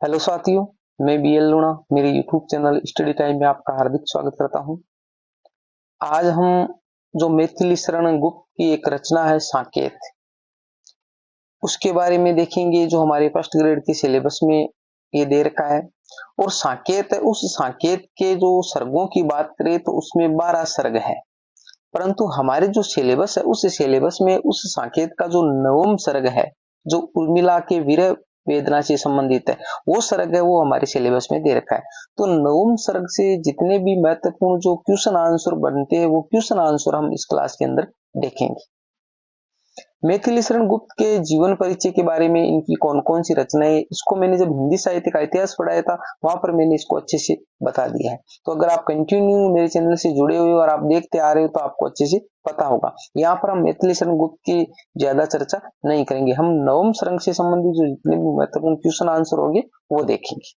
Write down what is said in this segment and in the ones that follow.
Hello साथियों, मैं BL लूणा मेरे यूट्यूब चैनल स्टडी टाइम में आपका हार्दिक स्वागत करता हूं। आज हम जो मैथिली शरण गुप्त की एक रचना है साकेत, उसके बारे में देखेंगे जो हमारे फर्स्ट ग्रेड के सिलेबस में ये दे रखा है। और साकेत है, उस साकेत के जो सर्गों की बात करें तो उसमें 12 सर्ग है, परंतु हमारे जो सिलेबस है उस सिलेबस में उस साकेत का जो नवम सर्ग है, जो उर्मिला के विरह वेदना से संबंधित है, वो सर्ग है, वो हमारे सिलेबस में दे रखा है। तो नवम सर्ग से जितने भी महत्वपूर्ण जो क्वेश्चन आंसर बनते हैं वो क्वेश्चन आंसर हम इस क्लास के अंदर देखेंगे। मैथिली शरण गुप्त के जीवन परिचय के बारे में, इनकी कौन कौन सी रचनाएं, इसको मैंने जब हिंदी साहित्य का इतिहास पढ़ाया था वहां पर मैंने इसको अच्छे से बता दिया है। तो अगर आप कंटिन्यू मेरे चैनल से जुड़े हुए और आप देखते आ रहे हो तो आपको अच्छे से पता होगा। यहाँ पर हम मैथिली शरण गुप्त की ज्यादा चर्चा नहीं करेंगे, हम नवम शरण से संबंधित जो जितने भी महत्वपूर्ण क्वेश्चन आंसर होंगे वो देखेंगे।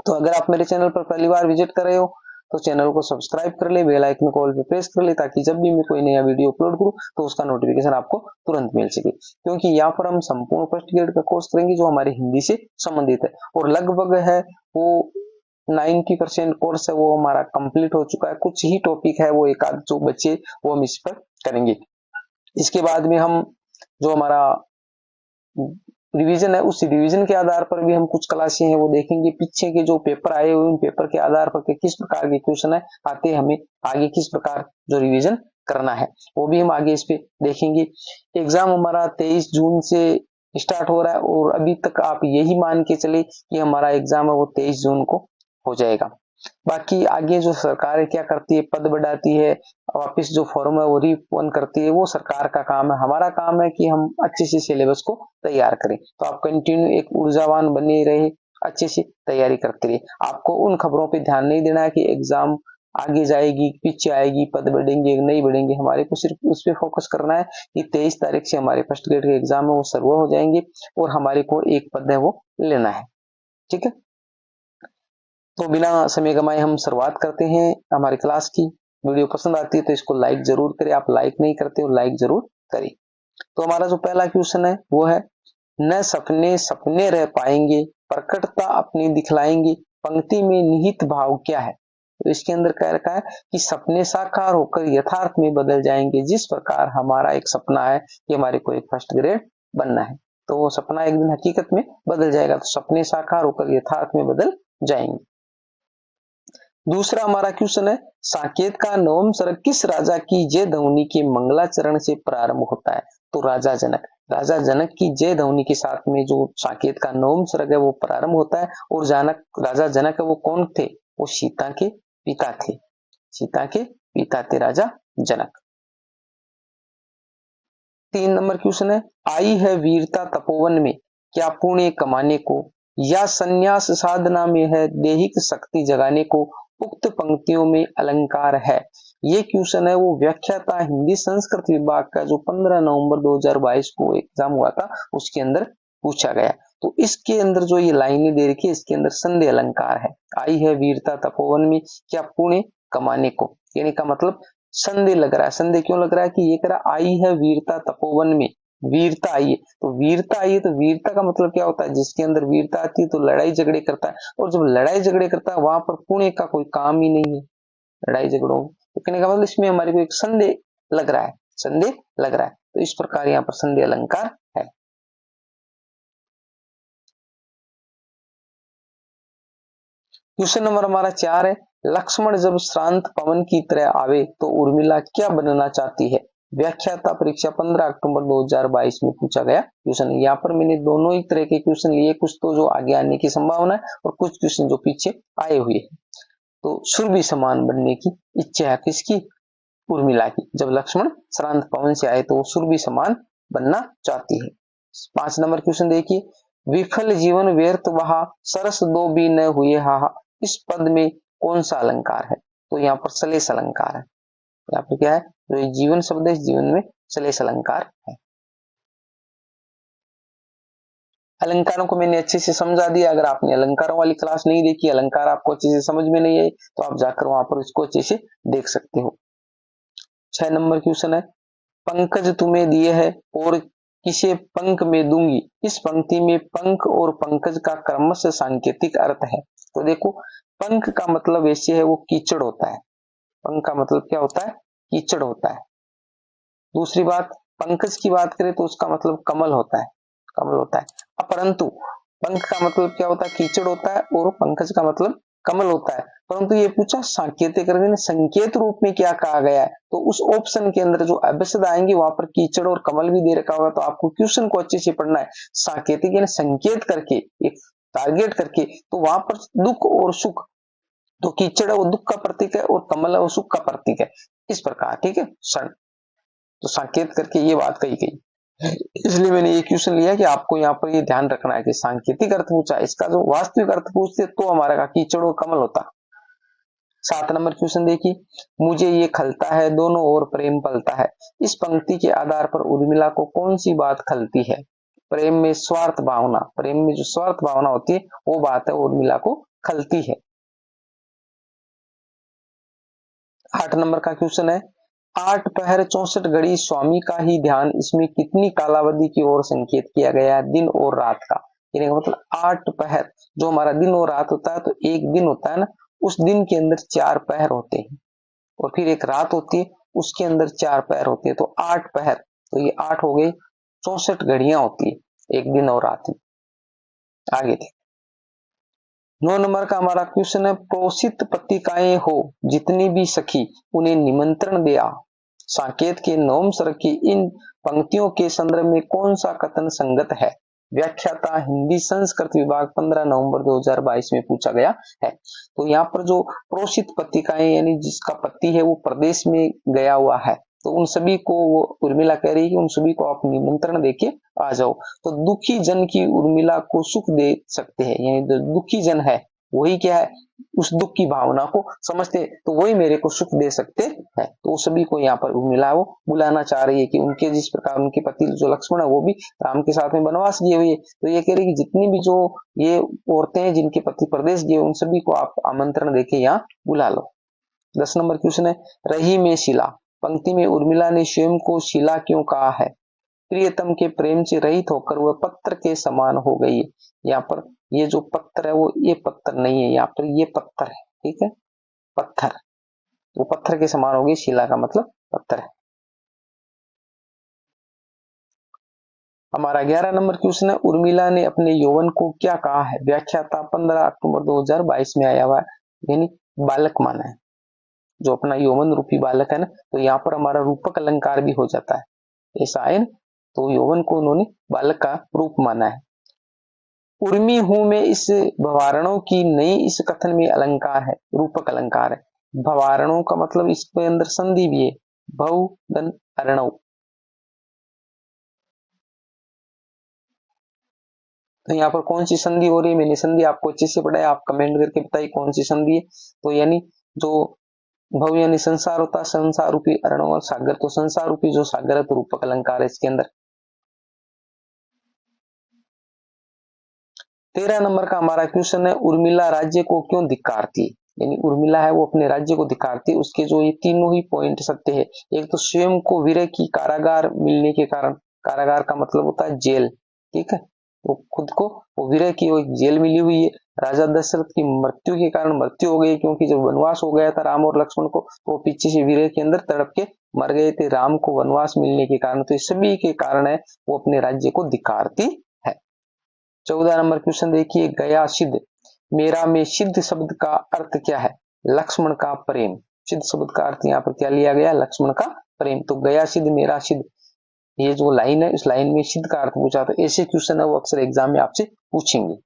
तो अगर आप मेरे चैनल पर पहली बार विजिट कर रहे हो तो चैनल को सब्सक्राइब कर ले, बेल आइकन को ऑल पे प्रेस कर ले, ताकि जब भी मैं कोई नया वीडियो अपलोड करूं तो उसका नोटिफिकेशन आपको तुरंत मिल सके। क्योंकि यहाँ पर हम संपूर्ण फर्स्ट ग्रेड का कोर्स करेंगे जो हमारे हिंदी से संबंधित है, और लगभग है वो 90% कोर्स है वो हमारा कंप्लीट हो चुका है। कुछ ही टॉपिक है वो एक आध जो बच्चे वो हम इस पर करेंगे। इसके बाद में हम जो हमारा रिवीजन है उस रिवीजन के आधार पर भी हम कुछ क्लासें हैं वो देखेंगे। पीछे के जो पेपर आए हुए उन पेपर के आधार पर किस प्रकार के क्वेश्चन है आते हैं, हमें आगे किस प्रकार जो रिवीजन करना है वो भी हम आगे इस पे देखेंगे। एग्जाम हमारा 23 जून से स्टार्ट हो रहा है और अभी तक आप यही मान के चले कि हमारा एग्जाम है वो 23 जून को हो जाएगा। बाकी आगे जो सरकार क्या करती है, पद बढ़ाती है, वापस जो फॉर्म है वो रीओपन करती है, वो सरकार का काम है। हमारा काम है कि हम अच्छे से सिलेबस को तैयार करें। तो आप कंटिन्यू एक ऊर्जावान बने रहे, अच्छे से तैयारी करते रहिए। आपको उन खबरों पे ध्यान नहीं देना है कि एग्जाम आगे जाएगी पीछे आएगी, पद बढ़ेंगे नहीं बढ़ेंगे। हमारे को सिर्फ उस पर फोकस करना है कि 23 तारीख से हमारे फर्स्ट ग्रेड के एग्जाम है वो सर्व हो जाएंगे और हमारे को एक पद है वो लेना है। ठीक है, तो बिना समय गमाए हम शुरुआत करते हैं हमारी क्लास की। वीडियो पसंद आती है तो इसको लाइक जरूर करें, आप लाइक नहीं करते हो लाइक जरूर करें। तो हमारा जो पहला क्वेश्चन है वो है, न सपने सपने रह पाएंगे, प्रकटता अपनी दिखलाएंगे, पंक्ति में निहित भाव क्या है। तो इसके अंदर कह रखा है कि सपने साकार होकर यथार्थ में बदल जाएंगे। जिस प्रकार हमारा एक सपना है कि हमारे को एक फर्स्ट ग्रेड बनना है, तो वो सपना एक दिन हकीकत में बदल जाएगा। तो सपने साकार होकर यथार्थ में बदल जाएंगे। दूसरा हमारा क्वेश्चन है, साकेत का नवम सर्ग किस राजा की जय ध्वनि के मंगलाचरण से प्रारंभ होता है। तो राजा जनक की जय ध्वनि के साथ में जो साकेत का नवम सर्ग है वो प्रारंभ होता है। और राजा जनक है वो कौन थे, वो सीता के पिता थे। सीता के पिता थे राजा जनक। 3 नंबर क्वेश्चन है, आई है वीरता तपोवन में, क्या पुण्य कमाने को, या संन्यास साधना में है दैहिक शक्ति जगाने को, उक्त पंक्तियों में अलंकार है। ये क्वेश्चन है वो व्याख्याता हिंदी संस्कृत विभाग का जो 15 नवंबर 2022 को एग्जाम हुआ था उसके अंदर पूछा गया। तो इसके अंदर जो ये लाइनें दे रखी है इसके अंदर संधि अलंकार है। आई है वीरता तपोवन में, क्या पुण्य कमाने को, यानी का मतलब संधि लग रहा है। संधि क्यों लग रहा है कि ये कह रहा आई है वीरता तपोवन में, वीरता आई है। तो वीरता आई है तो वीरता का मतलब क्या होता है, जिसके अंदर वीरता आती है तो लड़ाई झगड़े करता है, और जब लड़ाई झगड़े करता है वहां पर पुण्य का कोई काम ही नहीं है लड़ाई झगड़ों में। तो कहने का मतलब इसमें हमारे को एक संदेह लग रहा है, संदेह लग रहा है। तो इस प्रकार यहाँ पर संदेह अलंकार है। क्वेश्चन नंबर हमारा 4 है, लक्ष्मण जब श्रांत पवन की तरह आवे तो उर्मिला क्या बनना चाहती है। व्याख्याता परीक्षा 15 अक्टूबर 2022 में पूछा गया क्वेश्चन। यहाँ पर मैंने दोनों ही तरह के क्वेश्चन लिए, कुछ तो जो आगे आने की संभावना है और कुछ क्वेश्चन जो पीछे आए हुए हैं। तो सुरभि समान बनने की इच्छा है किसकी, उर्मिला की। जब लक्ष्मण श्रांत पवन से आए तो वो सुरभि समान बनना चाहती है। 5 नंबर क्वेश्चन देखिए, विफल जीवन व्यर्थ वहा, सरस दो भी न हुए हाहा। इस पद में कौन सा अलंकार है। तो यहाँ पर सलेस अलंकार है। यहाँ पर क्या है, जो जीवन शब्द है इस जीवन में सलेस अलंकार है। अलंकारों को मैंने अच्छे से समझा दिया। अगर आपने अलंकारों वाली क्लास नहीं देखी, अलंकार आपको अच्छे से समझ में नहीं आए तो आप जाकर वहां पर इसको अच्छे से देख सकते हो। 6 नंबर क्वेश्चन है, पंकज तुम्हें दिए है और किसे पंख में दूंगी। इस पंक्ति में पंख और पंकज का क्रमशः सांकेतिक अर्थ है। तो देखो, पंख का मतलब वैसे है वो कीचड़ होता है, पंख का मतलब क्या होता है, कीचड़ होता है। दूसरी बात, पंकज की बात करें तो उसका मतलब कमल होता है, कमल होता है। परंतु पंख का मतलब क्या होता है, कीचड़ होता है, और पंकज का मतलब कमल होता है। परंतु ये पूछा सांकेतिक संकेत रूप में क्या कहा गया है, तो उस ऑप्शन के अंदर जो अभ्यसद आएंगे वहां पर कीचड़ और कमल भी दे रखा होगा। तो आपको क्वेश्चन को अच्छे से पढ़ना है, सांकेतिक यानी संकेत करके, एक टारगेट करके। तो वहां पर दुख और सुख, तो कीचड़ है वो दुख का प्रतीक है और कमल है वो सुख का प्रतीक है, इस प्रकार, ठीक है। तो संकेत करके ये बात कही गई, इसलिए मैंने ये क्वेश्चन लिया कि आपको यहाँ पर ये ध्यान रखना है कि सांकेतिक अर्थ पूछा, इसका जो वास्तविक अर्थ पूछते तो हमारा का कीचड़ और कमल होता। 7 नंबर क्वेश्चन देखिए, मुझे ये खलता है दोनों ओर प्रेम पलता है। इस पंक्ति के आधार पर उर्मिला को कौन सी बात खलती है। प्रेम में स्वार्थ भावना, प्रेम में जो स्वार्थ भावना होती है वो बात है उर्मिला को खलती है। 8 नंबर का क्वेश्चन है, 8 पहर 64 घड़ी स्वामी का ही ध्यान, इसमें कितनी कालावधि की ओर संकेत किया गया है, दिन और रात का। यानी मतलब 8 पहर, जो हमारा दिन और रात होता है, तो एक दिन होता है ना, उस दिन के अंदर 4 पहर होते हैं, और फिर एक रात होती है उसके अंदर 4 पहर होते हैं, तो 8 पहर, तो ये 8 हो गई, 64 घड़ियां होती है एक दिन और रात में। आगे थे 9 नंबर का हमारा क्वेश्चन है, प्रोसित पत्रिकाएं हो जितनी भी सखी उन्हें निमंत्रण दिया। साकेत के नवम सर्ग की इन पंक्तियों के संदर्भ में कौन सा कथन संगत है। व्याख्याता हिंदी संस्कृत विभाग 15 नवंबर 2022 में पूछा गया है। तो यहाँ पर जो प्रोसित पत्रिकाएं यानी जिसका पति है वो प्रदेश में गया हुआ है, तो उन सभी को वो उर्मिला कह रही है कि उन सभी को आप निमंत्रण देके आ जाओ। तो दुखी जन की उर्मिला को सुख दे सकते हैं, यानी जो दुखी जन है वही क्या है, उस दुख की भावना को समझते, तो वही मेरे को सुख दे सकते हैं। तो सभी को यहाँ पर उर्मिला वो बुलाना चाह रही है कि उनके जिस प्रकार उनके पति जो लक्ष्मण है वो भी राम के साथ में वनवास गए हुए, तो ये कह रही कि जितनी भी जो ये औरतें हैं जिनके पति प्रदेश गए उन सभी को आप आमंत्रण देके यहाँ बुला लो। 10 नंबर क्वेश्चन है, रही में शिला, पंक्ति में उर्मिला ने स्वयं को शिला क्यों कहा है। प्रियतम के प्रेम से रहित होकर वह पत्थर के समान हो गई है। यहाँ पर ये जो पत्थर है वो ये पत्थर नहीं है, यहाँ पर ये पत्थर है, ठीक है, पत्थर, वो पत्थर के समान होगी, शिला का मतलब पत्थर है। हमारा 11 नंबर क्वेश्चन है, उर्मिला ने अपने यौवन को क्या कहा है। व्याख्याता 15 अक्टूबर 2022 में आया हुआ है, यानी बालक माना है, जो अपना यौवन रूपी बालक है ना, तो यहाँ पर हमारा रूपक अलंकार भी हो जाता है, ऐसा है ना, तो यौवन को उन्होंने बालक का रूप माना है। उर्मी हूं में इस भवारणों की नई इस कथन में अलंकार है, रूपक अलंकार है। भवारणों का मतलब इसके अंदर संधि भी है, भव धन अर्णव, तो यहाँ पर कौन सी संधि हो रही है, मैंने संधि आपको अच्छे से पढ़ाया, आप कमेंट करके बताइए कौन सी संधि है। तो यानी जो भव यानी संसार होता है, संसार रूपी अर्णव, और सागर तो संसार रूपी जो सागर है, तो रूपक अलंकार है इसके अंदर। 13 नंबर का हमारा क्वेश्चन है, उर्मिला राज्य को क्यों धिक्कारती है। यानी उर्मिला है वो अपने राज्य को धिक्कारती है, उसके जो ये तीनों ही पॉइंट सत्य है। एक तो स्वयं को वीर की कारागार मिलने के कारण, कारागार का मतलब होता है जेल, ठीक है, वो खुद को वो वीर की वो एक जेल मिली हुई है। राजा दशरथ की मृत्यु के कारण मृत्यु हो गई, क्योंकि जब वनवास हो गया था राम और लक्ष्मण को, तो वो पीछे से वीर के अंदर तड़प के मर गए थे राम को वनवास मिलने के कारण। तो इस सभी के कारण है वो अपने राज्य को धिक्कारती है। 14 नंबर क्वेश्चन देखिए, गया सिद्ध, मेरा में सिद्ध शब्द का अर्थ क्या है। लक्ष्मण का प्रेम, सिद्ध शब्द का अर्थ यहाँ पर क्या लिया गया, लक्ष्मण का प्रेम। तो गया सिद्ध मेरा सिद्ध, ये जो लाइन है इस लाइन में सिद्ध का अर्थ पूछा, तो ऐसे क्वेश्चन है वो अक्सर एग्जाम में आपसे पूछेंगे।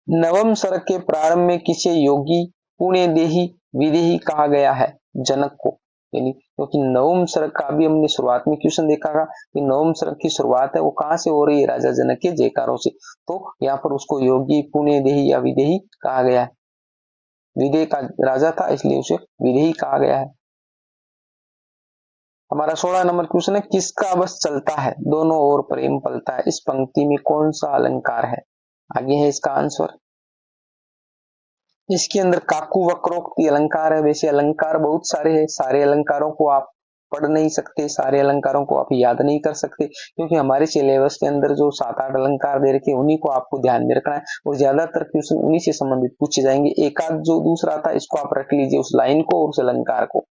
नवम सर्ग के प्रारंभ में किसे योगी पुण्य देही विदेही कहा गया है। जनक को, यानी क्योंकि नवम सर्ग का भी हमने शुरुआत में क्वेश्चन देखा था कि नवम सर्ग की शुरुआत है वो कहां से हो रही है, राजा जनक के जयकारों से। तो यहाँ पर उसको योगी पुण्य देही या विदेही कहा गया है, विदेह का राजा था इसलिए उसे विदेही कहा गया है। हमारा 16 नंबर क्वेश्चन है, किसका बस चलता है दोनों ओर प्रेम पलता है। इस पंक्ति में कौन सा अलंकार है। आगे है इसका आंसर, इसके अंदर काकू वक्रोक्ति अलंकार है। वैसे अलंकार बहुत सारे हैं, सारे अलंकारों को आप पढ़ नहीं सकते, सारे अलंकारों को आप याद नहीं कर सकते, क्योंकि हमारे सिलेबस के अंदर जो 7-8 अलंकार दे रखे उन्हीं को आपको ध्यान में रखना है और ज्यादातर क्वेश्चन उन्हीं से संबंधित पूछे जाएंगे। एक आध जो दूसरा था इसको आप रख लीजिए, उस लाइन को और उस अलंकार को।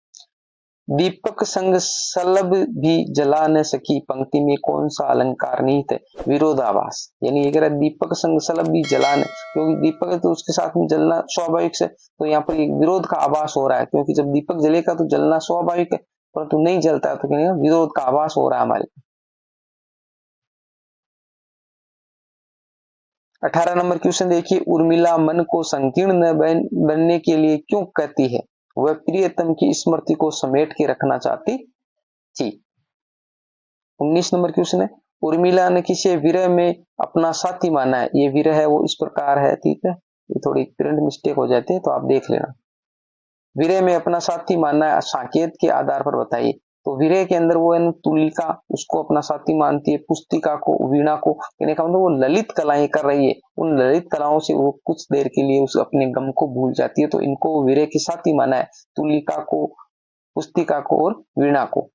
दीपक संग सलब भी जला न सकी पंक्ति में कौन सा अलंकार निहित है? विरोधाभास। यानी ये कह रहा है दीपक संग सलब भी जला न, क्योंकि दीपक है तो उसके साथ में जलना स्वाभाविक से, तो यहाँ पर एक विरोध का आभास हो रहा है, क्योंकि जब दीपक जलेगा तो जलना स्वाभाविक है, परंतु नहीं जलता है तो क्या विरोध का आभास हो रहा है हमारे। 18 नंबर क्वेश्चन देखिए, उर्मिला मन को संकीर्ण न बनने के लिए क्यों कहती है? वह प्रियतम की स्मृति को समेट के रखना चाहती थी। 19 नंबर क्वेश्चन है, उर्मिला ने किसे विरह में अपना साथी माना है? ये विरह है वो इस प्रकार है, ठीक है, ये थोड़ी प्रिंट मिस्टेक हो जाती है तो आप देख लेना। विरह में अपना साथी मानना है, संकेत के आधार पर बताइए। तो विरह के अंदर वो है तुलिका, उसको अपना साथी मानती है, पुस्तिका को, वीणा को, कहने का मतलब वो ललित कलाएं कर रही है, उन ललित कलाओं से वो कुछ देर के लिए उस अपने गम को भूल जाती है, तो इनको विरह के साथी माना है, तुलिका को, पुस्तिका को और वीणा को।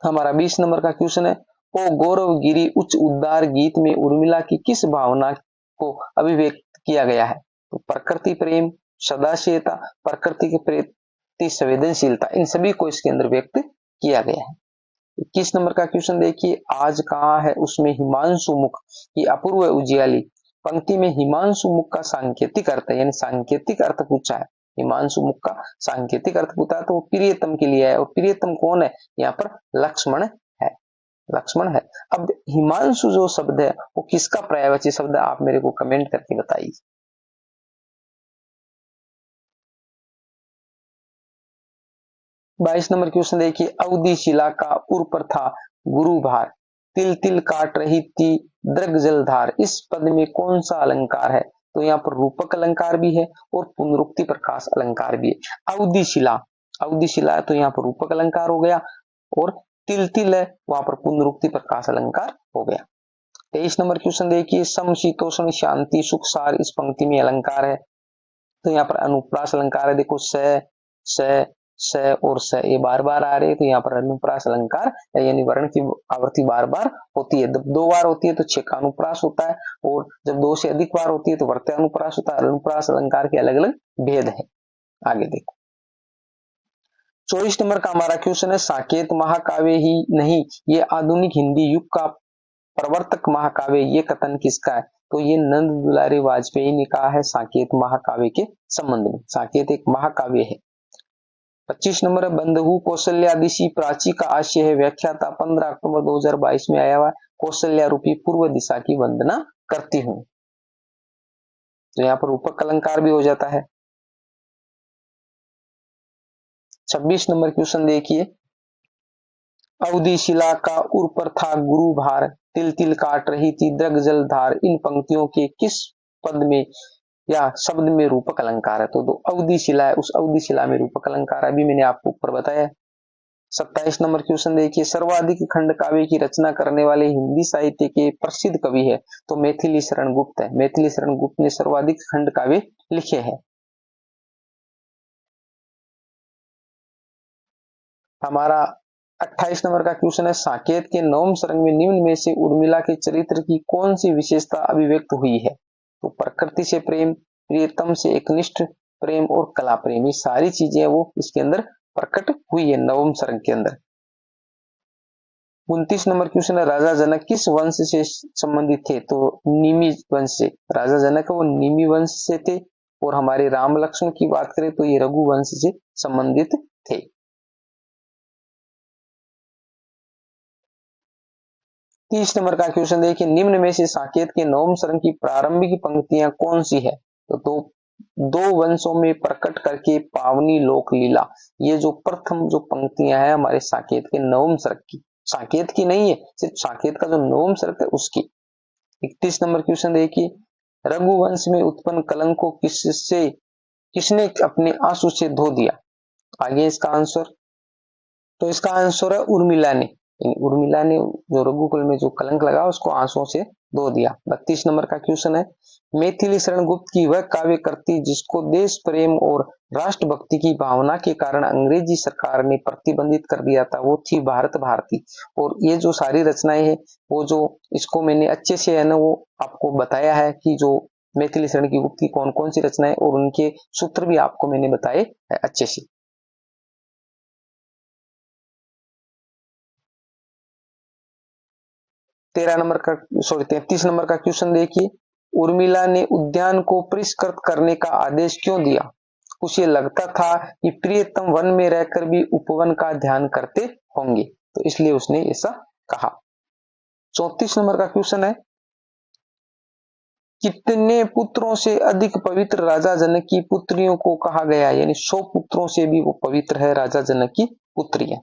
हमारा 20 नंबर का क्वेश्चन है, ओ गौरव गिरी उच्च उद्गार गीत में उर्मिला की किस भावना को अभिव्यक्त किया गया है? तो प्रकृति प्रेम, सदाशीलता, प्रकृति के प्रति संवेदनशीलता, इन सभी को इसके अंदर व्यक्त किया गया है। 21 नंबर का क्वेश्चन देखिए, आज कहाँ है उसमें हिमांशु मुख की अपूर्व उजियाली। पंक्ति में हिमांशु मुख का सांकेतिक अर्थ है, यानी सांकेतिक अर्थ पूछा है, हिमांशु मुख का सांकेतिक अर्थ पूछा है तो वो प्रियतम के लिए है, और प्रियतम कौन है? यहाँ पर लक्ष्मण है, लक्ष्मण है। अब हिमांशु जो शब्द है वो किसका पर्यायवाची शब्द है? आप मेरे को कमेंट करके बताइए। 22 नंबर क्वेश्चन देखिए, अवधि शिला का उर था गुरु भार, तिल तिल काट रही थी दृग जलधार, इस पद में कौन सा अलंकार है? तो यहाँ पर रूपक अलंकार भी है और पुनरुक्ति प्रकाश अलंकार भी है। अवधि शिला, अवधि शिला है तो यहाँ पर रूपक अलंकार हो गया, और तिल तिल है वहां पर पुनरुक्ति प्रकाश अलंकार हो गया। 23 नंबर क्वेश्चन देखिए, समशीतोष्ण शांति सुख सार, इस पंक्ति में अलंकार है, तो यहाँ पर अनुप्रास अलंकार है। देखो स स स और स ये बार बार आ रहे हैं, तो यहाँ पर अनुप्रास अलंकार यानी वर्ण की आवृत्ति बार बार होती है। जब 2 बार होती है तो 6 का अनुप्रास होता है, और जब 2 से अधिक बार होती है तो वर्त्य अनुप्रास होता है। अनुप्रास अलंकार के अलग अलग भेद है। आगे देखो 24 नंबर का हमारा क्वेश्चन है, साकेत महाकाव्य ही नहीं ये आधुनिक हिंदी युग का प्रवर्तक महाकाव्य, ये कथन किसका है? तो ये नंद दुलारी वाजपेयी ने कहा है साकेत महाकाव्य के संबंध में। साकेत एक महाकाव्य है। 25 नंबर है, बंधु कौशल्यादिशी प्राची का आशय है, व्याख्याता 15 अक्टूबर 2022 में आया हुआ, कौशल्या रूपी पूर्व दिशा की वंदना करती हूं। तो यहाँ पर रूपक अलंकार भी हो जाता है। 26 नंबर क्वेश्चन देखिए, अवधि शिला का उर पर था गुरु भार, तिल तिल काट रही थी दृग जलधार, इन पंक्तियों के किस पद में या शब्द में रूपक अलंकार है? तो अवधि शिला है, उस अवधि शिला में रूपक अलंकार है, अभी मैंने आपको ऊपर बताया। 27 नंबर क्वेश्चन देखिए, सर्वाधिक खंड काव्य की रचना करने वाले हिंदी साहित्य के प्रसिद्ध कवि है? तो मैथिली शरण गुप्त है। मैथिली शरण गुप्त ने सर्वाधिक खंड काव्य लिखे हैं। हमारा 28 नंबर का क्वेश्चन है, साकेत के नवम सर्ग में निम्न में से उर्मिला के चरित्र की कौन सी विशेषता अभिव्यक्त हुई है? तो प्रकृति से प्रेम, प्रियतम से एकनिष्ठ प्रेम और कला प्रेम, ये सारी चीजें वो इसके अंदर प्रकट हुई है नवम सर्ग के अंदर। 29 नंबर क्वेश्चन है, राजा जनक किस वंश से संबंधित थे? तो निमि वंश से। राजा जनक वो निमि वंश से थे, और हमारे राम लक्ष्मण की बात करें तो ये रघु वंश से संबंधित थे। 30 नंबर का क्वेश्चन देखिए, निम्न में से साकेत के नवम सर्ग की प्रारंभिक पंक्तियां कौन सी है? तो दो वंशों में प्रकट करके पावनी लोक लीला, ये जो प्रथम जो पंक्तियां हैं हमारे साकेत के नवम सर्ग की, साकेत की नहीं है, सिर्फ साकेत का जो नवम सर्ग है उसकी। 31 नंबर क्वेश्चन देखिए, रघुवंश में उत्पन्न कलंक को किसने अपने आंसू से धो दिया? आगे इसका आंसर, तो इसका आंसर है उर्मिला ने। उर्मिला ने जो रघुकुल में जो कलंक लगा उसको आंसुओं से धो दिया। 32 नंबर का क्वेश्चन है, मैथिली शरण गुप्त की वह काव्य कृति जिसको देश प्रेम और राष्ट्रभक्ति की भावना के कारण अंग्रेजी सरकार ने प्रतिबंधित कर दिया था, वो थी भारत भारती। और ये जो सारी रचनाएं हैं वो जो इसको मैंने अच्छे से है ना वो आपको बताया है कि जो मैथिली शरण की गुप्त की कौन कौन सी रचनाएं और उनके सूत्र भी आपको मैंने बताए है अच्छे से। 33 नंबर का क्वेश्चन देखिए, उर्मिला ने उद्यान को परिष्कृत करने का आदेश क्यों दिया? उसे लगता था कि प्रियतम वन में रहकर भी उपवन का ध्यान करते होंगे, तो इसलिए उसने ऐसा कहा। 34 नंबर का क्वेश्चन है, कितने पुत्रों से अधिक पवित्र राजा जनक की पुत्रियों को कहा गया? यानी 100 पुत्रों से भी वो पवित्र है राजा जनक की पुत्रियां।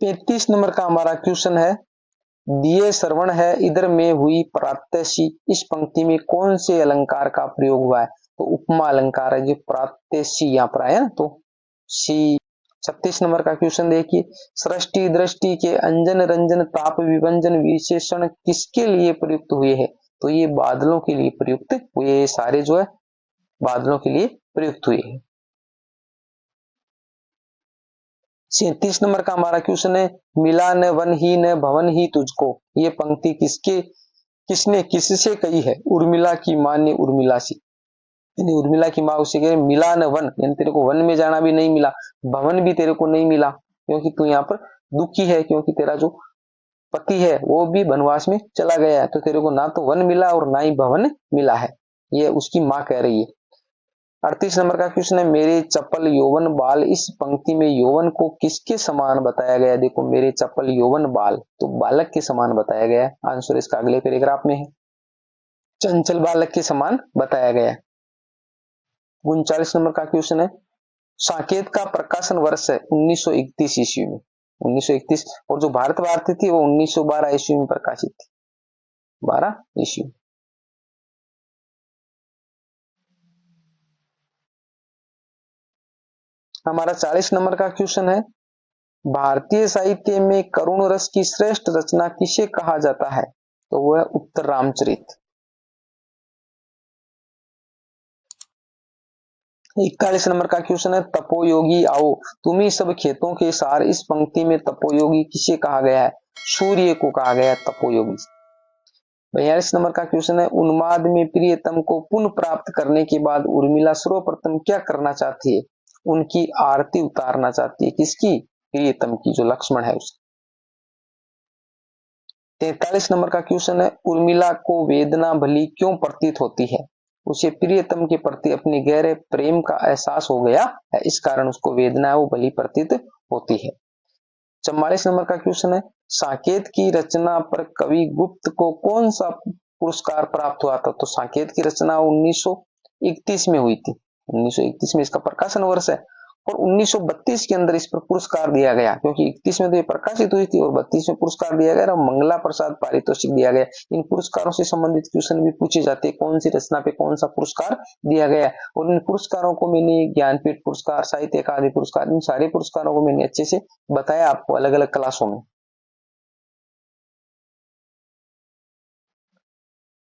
33 नंबर का हमारा क्वेश्चन है, दिए श्रवण है इधर में हुई प्रात्यसी, इस पंक्ति में कौन से अलंकार का प्रयोग हुआ है? तो उपमा अलंकार है जो प्रात्यसी यहाँ पर आया ना, तो सी। 36 नंबर का क्वेश्चन देखिए, सृष्टि दृष्टि के अंजन रंजन ताप विभंजन विशेषण किसके लिए प्रयुक्त हुए हैं? तो ये बादलों के लिए प्रयुक्त हुए, सारे जो है बादलों के लिए प्रयुक्त हुए हैं। 37 नंबर का हमारा क्वेश्चन है, मिला न वन ही न भवन ही तुझको, ये पंक्ति किसने किससे कही है? उर्मिला की मां ने उर्मिला से, यानी उर्मिला की मां उससे कह रही मिला न वन, यानी तेरे को वन में जाना भी नहीं मिला, भवन भी तेरे को नहीं मिला, क्योंकि तू यहाँ पर दुखी है, क्योंकि तेरा जो पति है वो भी वनवास में चला गया है, तो तेरे को ना तो वन मिला और ना ही भवन मिला है, ये उसकी मां कह रही है। 38 नंबर का क्वेश्चन है, मेरे चपल यौवन बाल, इस पंक्ति में यौवन को किसके समान बताया गया? देखो मेरे चपल यौवन बाल, तो बालक के समान बताया गया है। आंसर इसका अगले पैराग्राफ में है, चंचल बालक के समान बताया गया है। 39 नंबर का क्वेश्चन है, साकेत का प्रकाशन वर्ष है 1931 ईस्वी में, 1931, और जो भारत भारती थी वो 1912 ईस्वी में प्रकाशित थी, 12 ईस्वी। हमारा 40 नंबर का क्वेश्चन है, भारतीय साहित्य में करुण रस की श्रेष्ठ रचना किसे कहा जाता है? तो वह उत्तर रामचरित। 41 नंबर का क्वेश्चन है, तपोयोगी आओ तुम्ही सब खेतों के सार, इस पंक्ति में तपोयोगी किसे कहा गया है? सूर्य को कहा गया है तपोयोगी। 42 नंबर का क्वेश्चन है, उन्माद में प्रियतम को पुनः प्राप्त करने के बाद उर्मिला सर्वप्रथम क्या करना चाहती है? उनकी आरती उतारना चाहती है, किसकी? प्रियतम की, जो लक्ष्मण है उसकी। 43 नंबर का क्वेश्चन है, उर्मिला को वेदना भली क्यों प्रतीत होती है? उसे प्रियतम के प्रति अपने गहरे प्रेम का एहसास हो गया है, इस कारण उसको वेदना वो भली प्रतीत होती है। 44 नंबर का क्वेश्चन है, साकेत की रचना पर कवि गुप्त को कौन सा पुरस्कार प्राप्त हुआ था? तो साकेत की रचना 1931 में हुई थी, 1931 में इसका प्रकाशन वर्ष है, और 1932 के अंदर इस पर पुरस्कार दिया गया, क्योंकि 31 में तो ये प्रकाशित हुई थी और 32 में पुरस्कार दिया गया और मंगला प्रसाद पारितोषिक दिया गया। इन पुरस्कारों से संबंधित क्वेश्चन भी पूछे जाते हैं, कौन सी रचना पे कौन सा पुरस्कार दिया गया, और इन पुरस्कारों को मैंने ज्ञानपीठ पुरस्कार, साहित्य अकादमी पुरस्कार, इन सारे पुरस्कारों को मैंने अच्छे से बताया आपको अलग अलग क्लासों में।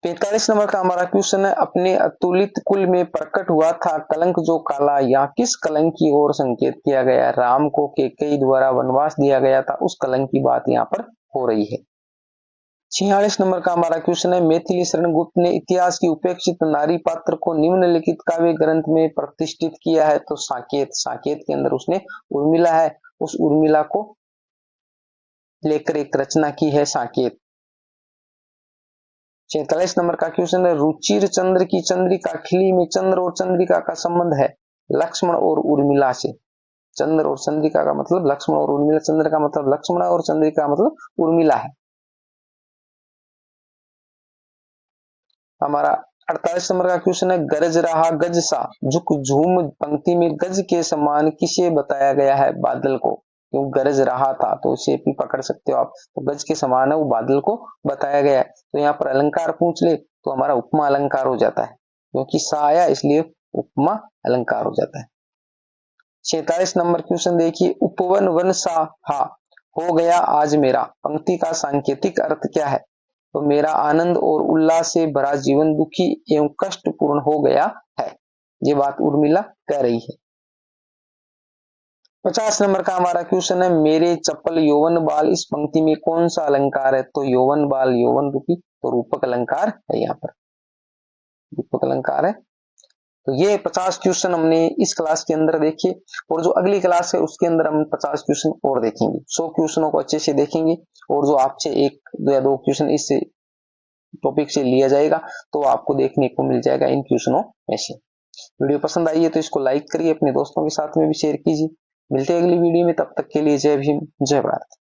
45 नंबर का हमारा क्वेश्चन है, अपने अतुलित कुल में प्रकट हुआ था कलंक जो काला, यहाँ किस कलंक की ओर संकेत किया गया? राम को कैकेयी द्वारा वनवास दिया गया था, उस कलंक की बात यहाँ पर हो रही है। 46 नंबर का हमारा क्वेश्चन है, मैथिली शरण गुप्त ने इतिहास की उपेक्षित नारी पात्र को निम्नलिखित काव्य ग्रंथ में प्रतिष्ठित किया है? तो साकेत, साकेत के अंदर उसने उर्मिला है, उस उर्मिला को लेकर एक रचना की है साकेत। 46 नंबर का क्वेश्चन है, रुचिर चंद्र की चंद्रिका खिली में चंद्र और चंद्रिका का संबंध है लक्ष्मण और उर्मिला से। चंद्र और चंद्रिका का मतलब लक्ष्मण और उर्मिला, चंद्र का मतलब लक्ष्मण और चंद्रिका का मतलब उर्मिला है। हमारा 48 नंबर का क्वेश्चन है, गरज रहा गज सा झुक झूम, पंक्ति में गज के समान किसे बताया गया है? बादल को, क्यों गरज रहा था तो उसे भी पकड़ सकते हो आप, तो गज के समान है वो बादल को बताया गया है। तो यहाँ पर अलंकार पूछ ले तो हमारा उपमा अलंकार हो जाता है। क्योंकि सा आया इसलिए उपमा अलंकार हो जाता है। 46 नंबर क्वेश्चन देखिए, उपवन वन सा हा हो गया आज मेरा, पंक्ति का सांकेतिक अर्थ क्या है? तो मेरा आनंद और उल्लास से भरा जीवन दुखी एवं कष्टपूर्ण हो गया है, ये बात उर्मिला कह रही है। 50 नंबर का हमारा क्वेश्चन है, मेरे चप्पल यौवन बाल, इस पंक्ति में कौन सा अलंकार है? तो यौवन बाल यौवन दुखी, तो रूपक अलंकार है, यहाँ पर रूपक अलंकार है। तो ये 50 क्वेश्चन हमने इस क्लास के अंदर देखे, और जो अगली क्लास है उसके अंदर हम 50 क्वेश्चन और देखेंगे। 100 क्वेश्चनों को अच्छे से देखेंगे, और जो आपसे 1 या 2 क्वेश्चन इस टॉपिक से लिया जाएगा तो आपको देखने को मिल जाएगा इन क्वेश्चनों में से। वीडियो पसंद आई है तो इसको लाइक करिए, अपने दोस्तों के साथ में भी शेयर कीजिए। मिलते हैं अगली वीडियो में, तब तक के लिए जय भीम जय भारत।